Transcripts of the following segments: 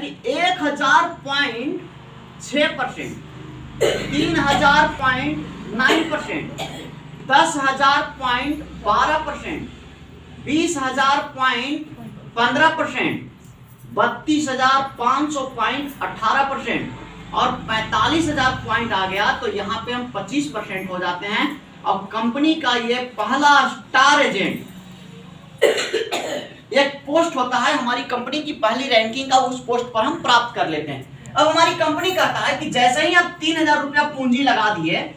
कि 1000.6%, 3000.9%, 10,000.12%, 20,000.15%, 32,500.18% और 45,000 पॉइंट आ गया तो यहाँ पे हम 25% हो जाते हैं। और कंपनी का ये पहला स्टार एजेंट एक पोस्ट होता है हमारी कंपनी की पहली रैंकिंग का, उस पोस्ट पर हम प्राप्त कर लेते हैं। अब हमारी कंपनी कहता है कि जैसे ही आप 3,000 रुपया पूंजी लगा दिए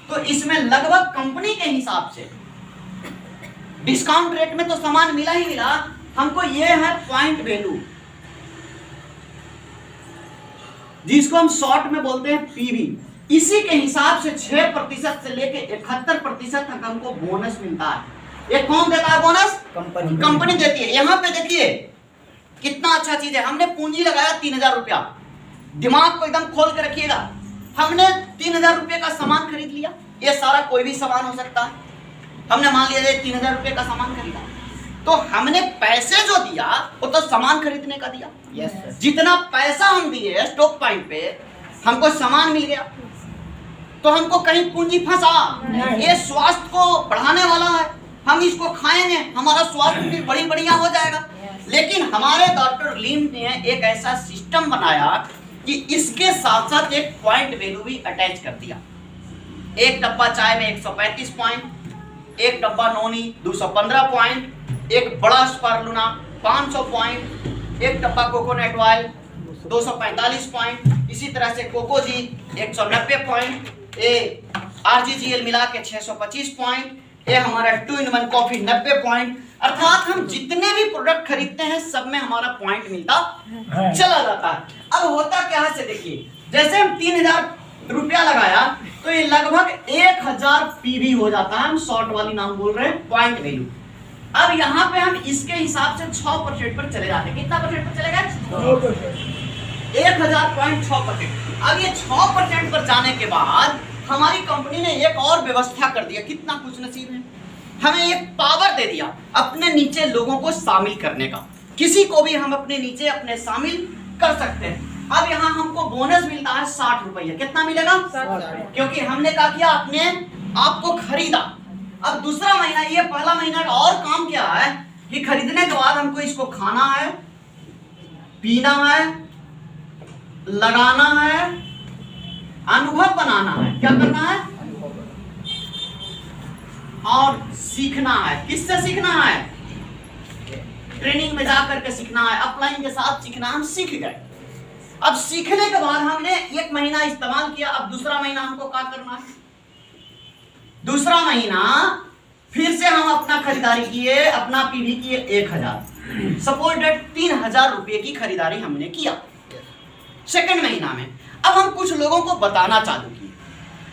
तो इसमें लगभग कंपनी के हिसाब से डिस्काउंट रेट में तो सामान मिला ही मिला, हमको ये है पॉइंट वैल्यू, जिसको हम शॉर्ट में बोलते हैं पीवी। इसी के हिसाब से 6% से लेके 71% तक हमको बोनस मिलता है। ये कौन देता है बोनस? कंपनी देती है। यहाँ पे देखिए कितना अच्छा चीज है। हमने पूंजी लगाया 3,000 रुपया, दिमाग को एकदम खोल के रखिएगा। हमने 3,000 रुपये का सामान खरीद लिया, ये सारा कोई भी सामान हो सकता है। हमने मान लिया 3,000 रुपये का सामान खरीदा, तो हमने पैसे जो दिया वो तो सामान खरीदने का दिया। जितना पैसा हम दिए स्टॉक पॉइंट पे हमको सामान मिल गया, तो हमको कहीं पूंजी फंसा? ये स्वास्थ्य को बढ़ाने वाला है, हम इसको खाएंगे हमारा स्वास्थ्य भी बड़ी बढ़िया हो जाएगा। लेकिन हमारे डॉक्टर लीम ने एक ऐसा सिस्टम बनाया कि इसके साथ साथ एक पॉइंट वैल्यू भी अटैच कर दिया। एक डब्बा चाय में 135 पॉइंट, एक डब्बा नोनी 215 पॉइंट, एक बड़ा स्पार्लुना 500 पॉइंट, एक डब्बा कोकोनट ऑयल 245 पॉइंट, इसी तरह से कोकोजी 190 पॉइंट, ये आरजीजीएल मिला के 625 पॉइंट, ये हमारा 2-in-1 कॉफी 90 पॉइंट। अर्थात हम जितने भी प्रोडक्ट खरीदते हैं सब में हमारा पॉइंट मिलता चला जाता है। अब होता क्या है से देखिए, जैसे हम 3,000 रुपया लगाया तो ये लगभग 1,000 पीवी हो जाता है। हम शॉर्ट वाली नाम बोल रहे हैं पॉइंट वैल्यू। अब यहाँ पे हम इसके हिसाब से 6% पर चले जाते हैं। कितना परसेंट पर चले गए? 1,000.6%। अब ये 6% पर जाने के बाद हमारी कंपनी ने एक और व्यवस्था कर दिया। कितना कुछ नसीब है, हमें एक पावर दे दिया अपने नीचे लोगों को शामिल करने का। किसी को भी हम अपने नीचे अपने शामिल कर सकते हैं। अब यहाँ हमको बोनस मिलता है 60 रुपये। कितना मिलेगा? 60। क्योंकि हमने क्या किया, अपने आपको खरीदा। अब दूसरा महीना, ये पहला महीना का और काम क्या है कि खरीदने के बाद हमको इसको खाना है, पीना है, लगाना है, अनुभव बनाना है। क्या करना है? और सीखना है। किससे सीखना है? ट्रेनिंग में जाकर के सीखना है, अपलाइन के साथ सीखना। हम सीख गए। अब सीखने के बाद हमने एक महीना इस्तेमाल किया। अब दूसरा महीना हमको क्या करना है? दूसरा महीना फिर से हम अपना खरीदारी किए, अपना पीवी किए 1,000। सपोज डेट 3,000 रुपये की खरीदारी हमने किया सेकंड महीना में। अब हम कुछ लोगों को बताना चालू किए,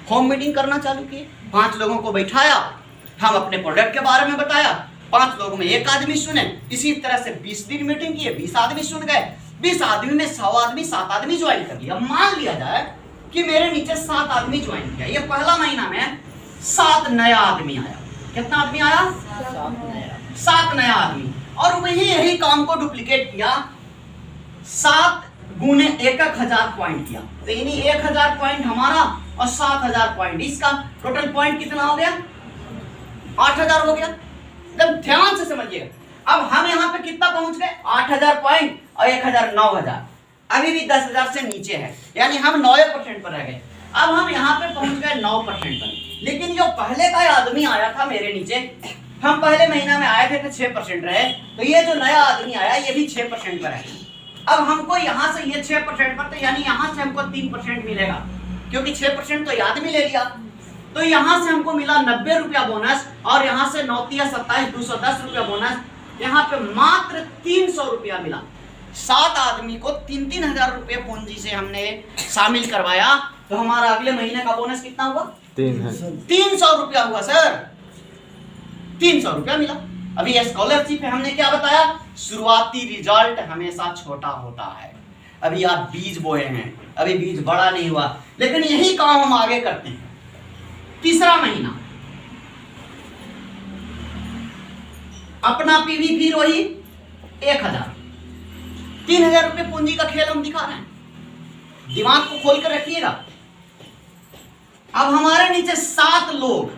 होम मीटिंग करना चालू किए। 5 लोगों को बैठाया, हम अपने प्रोडक्ट के बारे में बताया। 5 लोगों में 1 आदमी सुने। इसी तरह से 20 दिन मीटिंग किए, 20 आदमी सुन गए। 20 आदमी में 100 आदमी 7 आदमी ज्वाइन कर लिया। मान लिया जाए कि मेरे नीचे 7 आदमी ज्वाइन किया। ये पहला महीना में 7 नया आदमी आया। कितना आदमी आया? 7 नया आदमी। और वही यही काम को डुप्लीकेट किया, 7 गुने 1,000 पॉइंट किया। तो यानी 1,000 पॉइंट हमारा और 7,000 पॉइंट इसका, टोटल पॉइंट कितना हो गया? 8,000 हो गया। एकदम ध्यान से समझिएगा। अब हम यहाँ पे कितना पहुंच गए? 8,000 पॉइंट और 1,000 9,000। अभी भी 10,000 से नीचे है, यानी हम 9% पर रह गए। अब हम यहाँ पे पहुंच गए 9% पर। लेकिन जो पहले का आदमी आया था मेरे नीचे, हम पहले महीना में आए थे तो 6% रहे, तो ये जो नया आदमी आया ये भी 6% पर है। अब हमको यहाँ से ये 6% पर, तो यानी यहाँ से हमको 3% मिलेगा, क्योंकि 6% तो ये आदमी ले लिया। तो यहाँ से हमको मिला 90 रुपया बोनस, और यहाँ से 9 × 27 210 रुपया बोनस। यहाँ पे मात्र 300 रुपया मिला। 7 आदमी को 3-3 रुपये पूंजी से हमने शामिल करवाया, तो हमारा अगले महीने का बोनस कितना हुआ? 300 रुपया हुआ सर। 300 रुपया मिला। अभी स्कॉलरशिप है, हमने क्या बताया? शुरुआती रिजल्ट हमेशा छोटा होता है। अभी आप बीज बोए हैं, अभी बीज बड़ा नहीं हुआ, लेकिन यही काम हम आगे करते हैं। तीसरा महीना अपना पीवी फिर वही 1,000। 3,000 रुपये पूंजी का खेल हम दिखा रहे हैं, दिमाग को खोल कर रखिएगा। अब हमारे नीचे 7 लोग,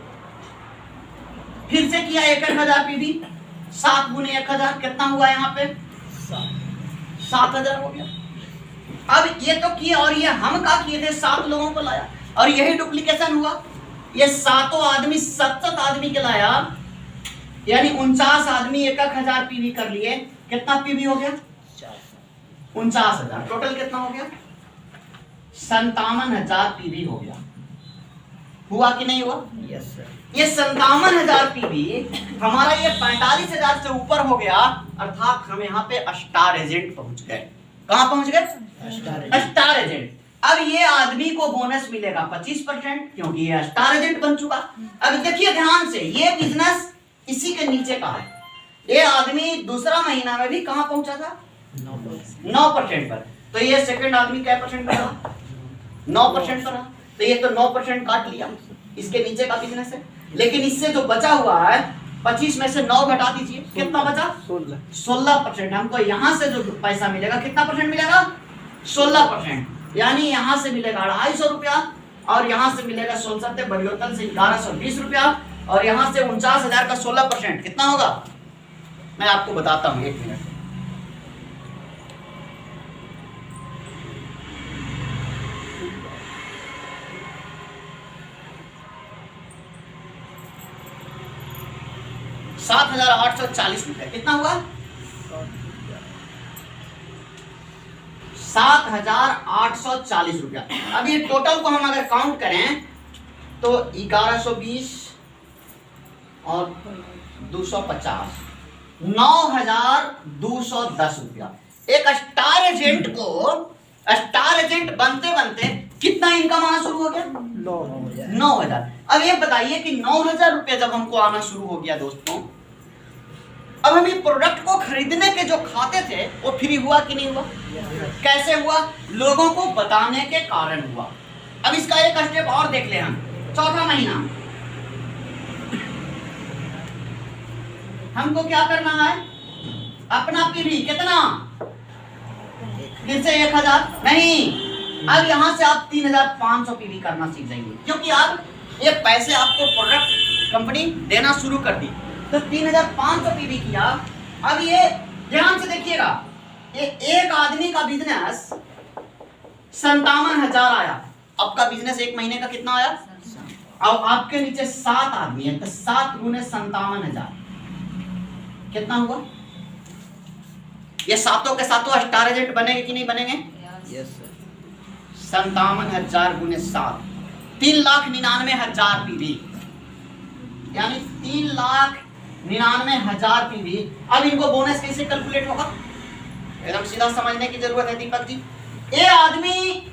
फिर से किया 1,000 पीवी, 7 गुने 1,000 कितना हुआ यहाँ पे 7,000 हो गया। अब ये तो किया और ये हम क्या किए थे, 7 लोगों को लाया और यही डुप्लीकेशन हुआ। ये 7 आदमी 7 आदमी के लाया, यानी 49 आदमी 1,000 पीवी कर लिए। कितना पीवी हो गया 49,000। टोटल कितना हो गया 57,000 पीवी हो गया। हुआ कि नहीं हुआ? Yes sir. ये 57,000 पीवी हमारा ये 45,000 से ऊपर हो गया, अर्थात हम यहाँ पे स्टार एजेंट पहुंच गए। कहां पहुंच गए? Star agent. अब ये आदमी को बोनस मिलेगा 25%, क्योंकि ये स्टार एजेंट बन चुका। अब देखिए ध्यान से, ये बिजनेस इसी के नीचे का है। ये आदमी दूसरा महीना में भी कहां पहुंचा था 9% पर। तो ये सेकंड आदमी क्या परसेंट पर रहा 9% पर रहा। तो ये तो 9% काट लिया, इसके नीचे का बिजनेस है। लेकिन इससे जो बचा हुआ है 25 में से 9 घटा दीजिए, कितना बचा 16%। हमको यहाँ से जो पैसा मिलेगा कितना परसेंट मिलेगा 16%। यानी यहाँ से मिलेगा 250 रुपया और यहाँ से मिलेगा 16 बलियोतल से 1120 रुपया और यहाँ से 49,000 का 16% कितना होगा मैं आपको बताता हूँ, 1 मिनट। ₹7,840 कितना हुआ 7,840 रुपया। अब ये टोटल को हम अगर काउंट करें तो 1120 और 250 9,210 रुपया। एक स्टार एजेंट को स्टार एजेंट बनते बनते कितना इनकम आना शुरू हो गया 9,000। अब ये बताइए कि 9,000 रुपया जब हमको आना शुरू हो गया दोस्तों, अब हम ये प्रोडक्ट को खरीदने के जो खाते थे वो फ्री हुआ कि नहीं हुआ? कैसे हुआ? लोगों को बताने के कारण हुआ। अब इसका एक स्टेप और देख ले हम। चौथा महीना हमको क्या करना है, अपना पीवी कितना फिर से 1,000 नहीं, अब यहां से आप 3,500 पीवी करना सीख जाएंगे, क्योंकि आप ये पैसे आपको प्रोडक्ट कंपनी देना शुरू कर दी। तो 3,500 पीवी किया। अब ये ध्यान से देखिएगा, ये एक आदमी का बिजनेस 57,000 आया। आपका बिजनेस 1 महीने का कितना आया? और आपके नीचे 7 आदमी है, तो 7 गुने 57,000 कितना हुआ? ये सातों के सातों स्टार एजेंट बनेंगे कि नहीं बनेंगे? Yes sir. 57,000 गुने 7 3,99,000 पीवी, यानी 3,99,000 पीवी। अब इनको बोनस कैसे कैलकुलेट होगा? एकदम सीधा समझने की जरूरत है दीपक जी। ये आदमी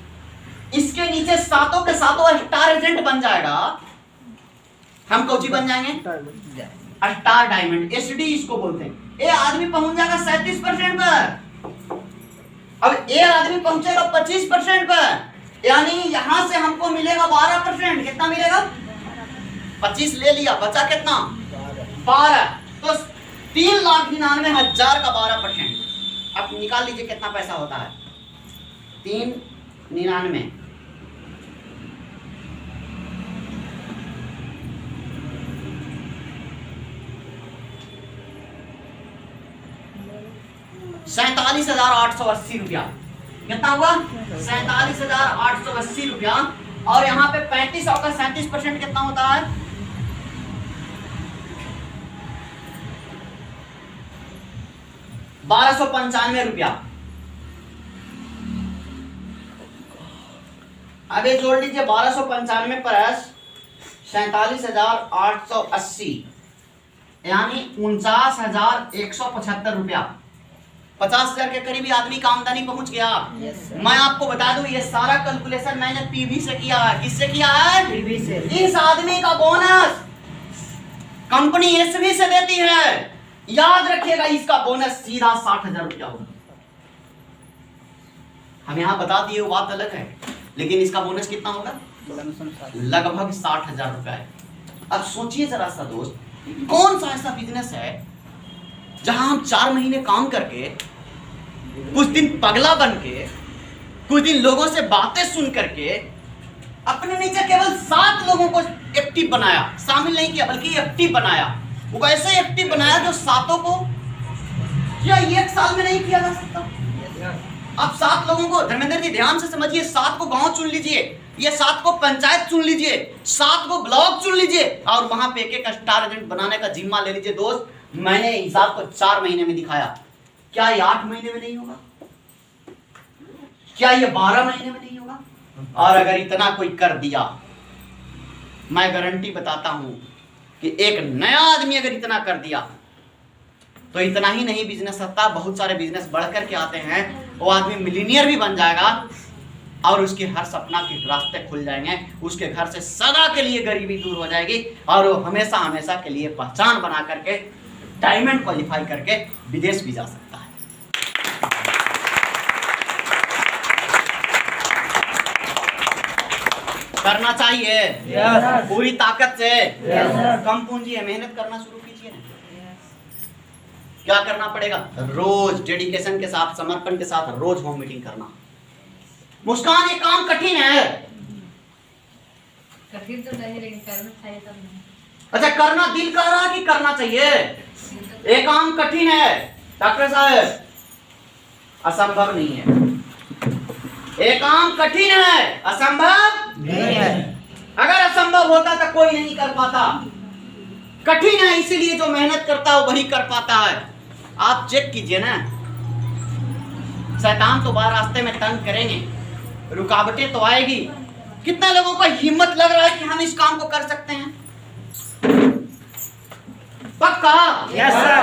इसके नीचे सातों के सातों स्टार एजेंट बन जाएगा। हम कौची बन जाएंगे? स्टार डायमंड, एसडी इसको बोलते हैं। ये आदमी पहुंच जाएगा 37% पर। अब ये आदमी पहुंचेगा 25% पर, यानी यहां से हमको मिलेगा 12%। कितना मिलेगा? 25 ले लिया, बचा कितना 12। तो 3,99,000 का 12%। अब निकाल लीजिए कितना पैसा होता है 3,99। ₹47,880 रुपया। कितना हुआ? 47,880 रुपया। और यहाँ पे 3500 का 37% कितना होता है? 1,295 रुपया। अब ये जोड़ लीजिए 1,295 प्लस 47,880 यानी 49,175 रुपया। 50,000 के करीबी आदमी का आमदनी पहुंच गया। मैं आपको बता दूं ये सारा कैलकुलेशन मैंने पीवी से किया है। किससे किया है? पीवी से। इस आदमी का बोनस कंपनी एसवी से देती है। याद रखिएगा, इसका बोनस सीधा 60,000 रुपया होगा। हम यहाँ बता दिए वो बात अलग है, लेकिन इसका बोनस कितना होगा? लगभग 60,000 रुपया है। अब सोचिए जरा सा दोस्त, कौन सा ऐसा बिजनेस है जहां हम 4 महीने काम करके कुछ दिन पगला बन के, कुछ दिन लोगों से बातें सुन करके अपने नीचे केवल 7 लोगों को एक्टिव बनाया, शामिल नहीं किया बल्कि एक्टिव बनाया। वो ऐसे एक्टिव बनाया जो 7 को क्या 1 साल में नहीं किया जा सकता। अब 7 लोगों को, धर्मेंद्र जी ध्यान से समझिए, 7 को गांव चुन लीजिए, ये 7 को पंचायत चुन लीजिए, 7 को ब्लॉक चुन लीजिए और वहां पे एक स्टार एजेंट बनाने का जिम्मा ले लीजिए। दोस्त, मैंने हिसाब को 4 महीने में दिखाया, क्या ये 8 महीने में नहीं होगा? क्या ये 12 महीने में नहीं होगा? और अगर इतना कोई कर दिया, मैं गारंटी बताता हूं कि एक नया आदमी अगर इतना कर दिया तो इतना ही नहीं बिजनेस सत्ता, बहुत सारे बिजनेस बढ़ करके आते हैं। वो आदमी मिलीनियर भी बन जाएगा और उसके हर सपना के रास्ते खुल जाएंगे, उसके घर से सदा के लिए गरीबी दूर हो जाएगी और वो हमेशा हमेशा के लिए पहचान बना करके डायमंड क्वालिफाई करके विदेश भी जा सकता है। करना चाहिए पूरी ताकत से। कम पूंजी है, मेहनत करना शुरू कीजिए ना। क्या करना पड़ेगा? रोज डेडिकेशन के साथ, समर्पण के साथ रोज होम मीटिंग करना। मुस्कान, ये काम कठिन है। कठिन तो नहीं, लेकिन करना चाहिए तब नहीं। अच्छा, करना दिल कह रहा कि करना चाहिए? ये काम कठिन है डॉक्टर साहब, असंभव नहीं है। ये काम कठिन है, असंभव नहीं है। अगर असंभव होता तो कोई नहीं कर पाता। कठिन है, इसीलिए जो मेहनत करता है वही कर पाता है। आप चेक कीजिए ना, शैतान तो बाहर रास्ते में तंग करेंगे, रुकावटें तो आएगी। कितना लोगों को हिम्मत लग रहा है कि हम इस काम को कर सकते हैं? पक्का? Yes sir.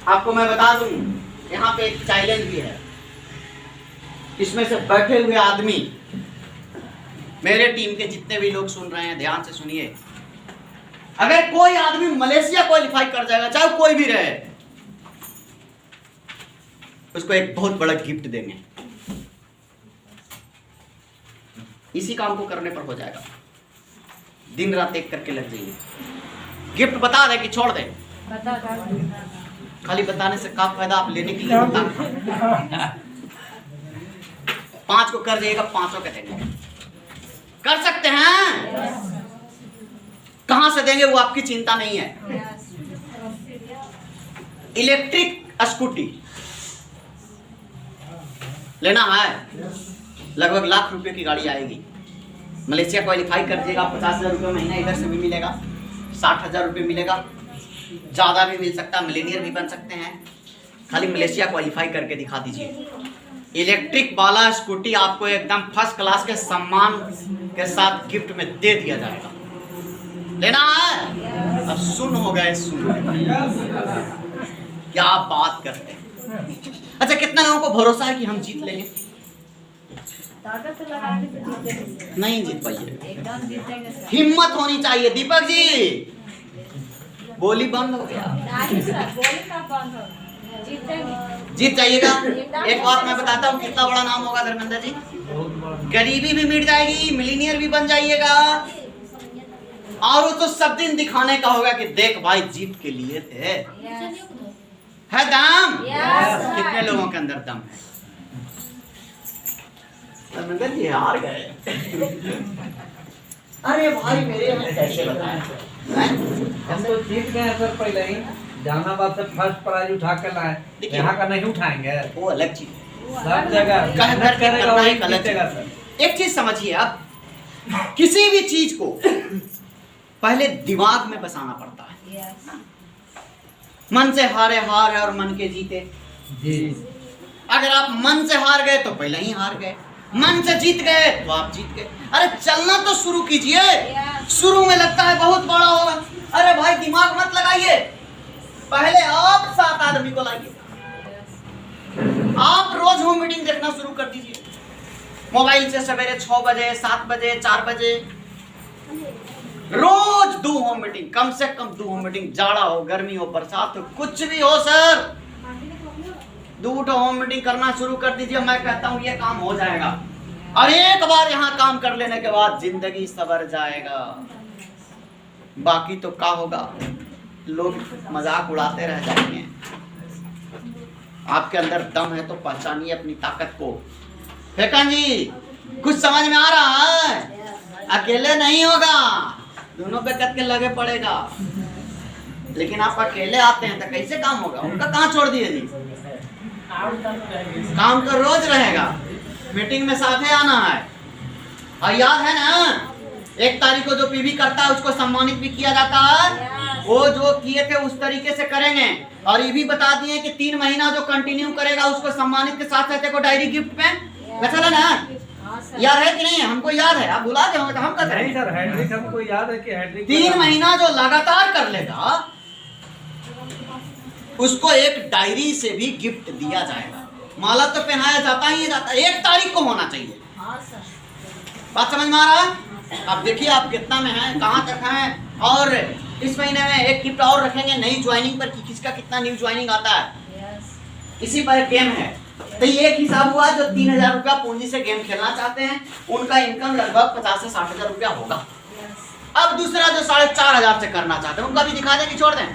आपको मैं बता दूं, यहाँ पे एक चैलेंज भी है। इसमें से बैठे हुए आदमी, मेरे टीम के जितने भी लोग सुन रहे हैं ध्यान से सुनिए, अगर कोई आदमी मलेशिया क्वालिफाई कर जाएगा, चाहे कोई भी रहे, उसको एक बहुत बड़ा गिफ्ट देंगे। इसी काम को करने पर हो जाएगा। दिन रात एक करके लग जाइए। गिफ्ट बता दे कि छोड़ दे? खाली बताने से क्या फायदा, आप लेने के लिए बता। 5 को कर जाइएगा, 5 के देंगे। कर सकते हैं? कहां से देंगे वो आपकी चिंता नहीं है। इलेक्ट्रिक स्कूटी लेना है, लगभग लाख रुपए की गाड़ी आएगी। मलेशिया क्वालिफाई कर दीजिएगा, 50,000 रुपये महीना इधर से भी मिलेगा, 60,000 रुपये मिलेगा, ज़्यादा भी मिल सकता है, मिलेनियर भी बन सकते हैं। खाली मलेशिया क्वालिफाई करके दिखा दीजिए। इलेक्ट्रिक वाला स्कूटी आपको एकदम फर्स्ट क्लास के सम्मान के साथ गिफ्ट में दे दिया जाएगा। लेना है? अब सुन हो गए, सुन क्या बात करते हैं। अच्छा, कितना लोगों को भरोसा है कि हम जीत लेंगे? नहीं जीत पाइए। हिम्मत होनी चाहिए। दीपक जी, बोली बंद हो गया। जीत जाइएगा। एक बात मैं बताता हूँ, कितना बड़ा नाम होगा धर्मेंद्र जी। गरीबी भी मिट जाएगी, मिलीनियर भी बन जाइएगा, और वो तो सब दिन दिखाने का होगा कि देख भाई जीत के लिए थे। है दम? कितने लोगों के अंदर दम है? धर्मेंद्र जी हार गए। अरे भाई मेरे कैसे बताएं? हम तो जीत गए सर, पहले ही जहानाबाद से फर्स्ट प्राइज उठा कर लाए, यहाँ का नहीं उठाएंगे। वो अलग चीज, सब जगह एक चीज समझिए, आप किसी भी चीज को पहले दिमाग में बसाना पड़ता है। मन से हारे हार है और मन के जीते जी। अगर आप मन से हार गए तो पहले ही हार गए, मन से जीत गए तो आप जीत गए। अरे चलना तो शुरू कीजिए। शुरू में लगता है बहुत बड़ा होगा, अरे भाई दिमाग मत लगाइए, पहले आप 7 आदमी को लाइए। आप रोज होम मीटिंग देखना शुरू कर दीजिए, मोबाइल से सवेरे 6 बजे, 7 बजे, 4 बजे, रोज 2 होम मीटिंग, कम से कम 2 होम मीटिंग। जाड़ा हो, गर्मी हो, बरसात हो, कुछ भी हो सर, 2 होम मीटिंग करना शुरू कर दीजिए। मैं कहता हूं ये काम हो जाएगा, और एक बार यहाँ काम कर लेने के बाद जिंदगी सवर जाएगा। बाकी तो क्या होगा, लोग मजाक उड़ाते रह जाएंगे। आपके अंदर दम है तो पहचानिए अपनी ताकत को। फेकन जी कुछ समझ में आ रहा है? अकेले नहीं होगा, दोनों पे कट के लगे पड़ेगा। लेकिन आप अकेले आते हैं तो कैसे काम होगा? उनका कहाँ छोड़ दिए जी? काम तो रोज रहेगा, मीटिंग में साथे आना है। और याद है ना 1 तारीख को जो पीवी करता है उसको सम्मानित भी किया जाता है। वो जो किए थे उस तरीके से करेंगे। और ये भी बता दिए कि 3 महीना जो कंटिन्यू करेगा उसको सम्मानित के साथ साथ को डायरी गिफ्ट में वैसा ना। याद है कि नहीं? हमको याद है, आप बुला दे तो हम कर नहीं सर, हैट्रिक हमको याद है कि हैट्रिक 3 महीना जो लगातार कर लेगा उसको एक डायरी से भी गिफ्ट दिया जाएगा। माला तो पहनाया जाता ही जाता है, 1 तारीख को होना चाहिए। बात समझ में आ रहा है? अब देखिए आप कितना में हैं, कहाँ तक हैं। और इस महीने में एक गिफ्ट और रखेंगे नई ज्वाइनिंग पर कि किसका कितना न्यू ज्वाइनिंग आता है। इसी पर एक गेम है। तो ये एक हिसाब हुआ जो 3000 रुपया पूंजी से गेम खेलना चाहते हैं उनका इनकम लगभग 50 से 60 हजार रुपया होगा। अब दूसरा जो 4500 से करना चाहते हैं उनका भी दिखा दें कि छोड़ दें?